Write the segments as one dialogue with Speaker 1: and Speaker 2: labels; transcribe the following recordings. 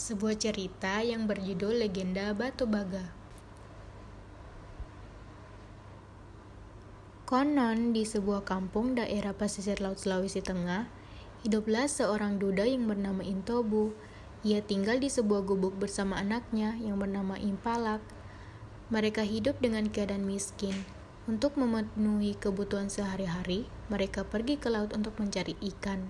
Speaker 1: Sebuah cerita yang berjudul Legenda Batu Baga. Konon, di sebuah kampung daerah pesisir Laut Sulawesi Tengah, hiduplah seorang duda yang bernama Intobu. Ia tinggal di sebuah gubuk bersama anaknya yang bernama Impalak. Mereka hidup dengan keadaan miskin. Untuk memenuhi kebutuhan sehari-hari, mereka pergi ke laut untuk mencari ikan.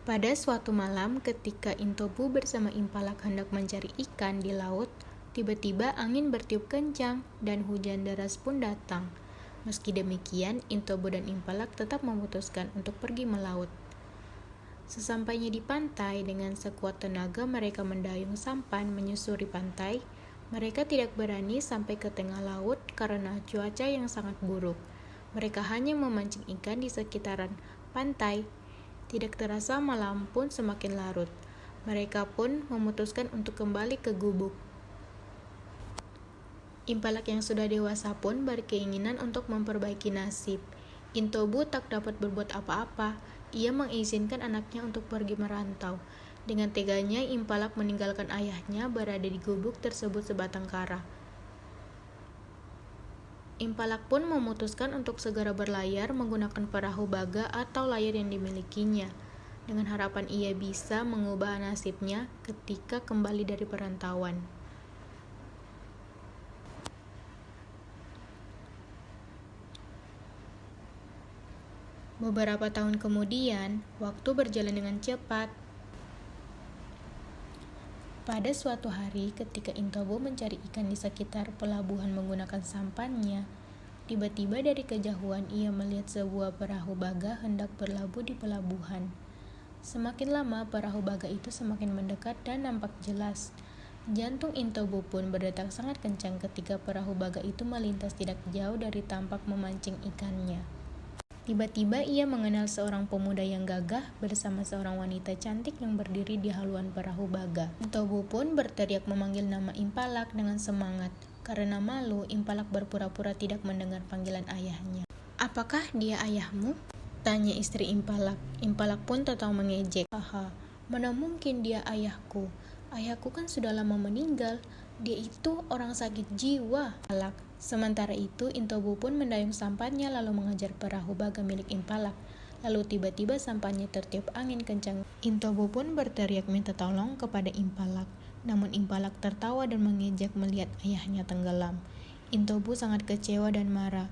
Speaker 1: Pada suatu malam, ketika Intobu bersama Impalak hendak mencari ikan di laut, tiba-tiba angin bertiup kencang dan hujan deras pun datang. Meski demikian, Intobu dan Impalak tetap memutuskan untuk pergi melaut. Sesampainya di pantai, dengan sekuat tenaga mereka mendayung sampan menyusuri pantai. Mereka tidak berani sampai ke tengah laut karena cuaca yang sangat buruk. Mereka hanya memancing ikan di sekitaran pantai. Tidak terasa malam pun semakin larut. Mereka pun memutuskan untuk kembali ke gubuk. Impalak yang sudah dewasa pun berkeinginan untuk memperbaiki nasib. Intobu tak dapat berbuat apa-apa. Ia mengizinkan anaknya untuk pergi merantau. Dengan teganya, Impalak meninggalkan ayahnya berada di gubuk tersebut sebatang kara. Impalak pun memutuskan untuk segera berlayar menggunakan perahu baga atau layar yang dimilikinya, dengan harapan ia bisa mengubah nasibnya ketika kembali dari perantauan. Beberapa tahun kemudian, waktu berjalan dengan cepat. Pada suatu hari, ketika Intobu mencari ikan di sekitar pelabuhan menggunakan sampannya, tiba-tiba dari kejauhan ia melihat sebuah perahu baga hendak berlabuh di pelabuhan. Semakin lama, perahu baga itu semakin mendekat dan nampak jelas. Jantung Intobu pun berdetak sangat kencang ketika perahu baga itu melintas tidak jauh dari tampak memancing ikannya. Tiba-tiba ia mengenal seorang pemuda yang gagah bersama seorang wanita cantik yang berdiri di haluan perahu baga. Intobu pun berteriak memanggil nama Impalak dengan semangat. Karena malu, Impalak berpura-pura tidak mendengar panggilan ayahnya. "Apakah dia ayahmu?" tanya istri Impalak. Impalak pun tertawa mengejek. "Haha, mana mungkin dia ayahku? Ayahku kan sudah lama meninggal. Dia itu orang sakit jiwa." Sementara itu, Intobu pun mendayung sampannya lalu mengejar perahu baga milik Impalak. Lalu tiba-tiba sampannya tertiup angin kencang. Intobu pun berteriak minta tolong kepada Impalak. Namun Impalak tertawa dan mengejek melihat ayahnya tenggelam. Intobu sangat kecewa dan marah.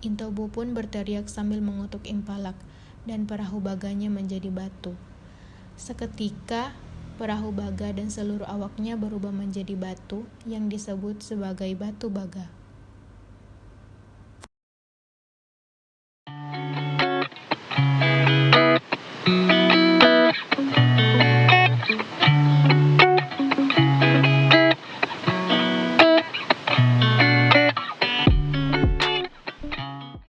Speaker 1: Intobu pun berteriak sambil mengutuk Impalak, dan perahu baganya menjadi batu. Seketika, perahu baga dan seluruh awaknya berubah menjadi batu yang disebut sebagai batu baga.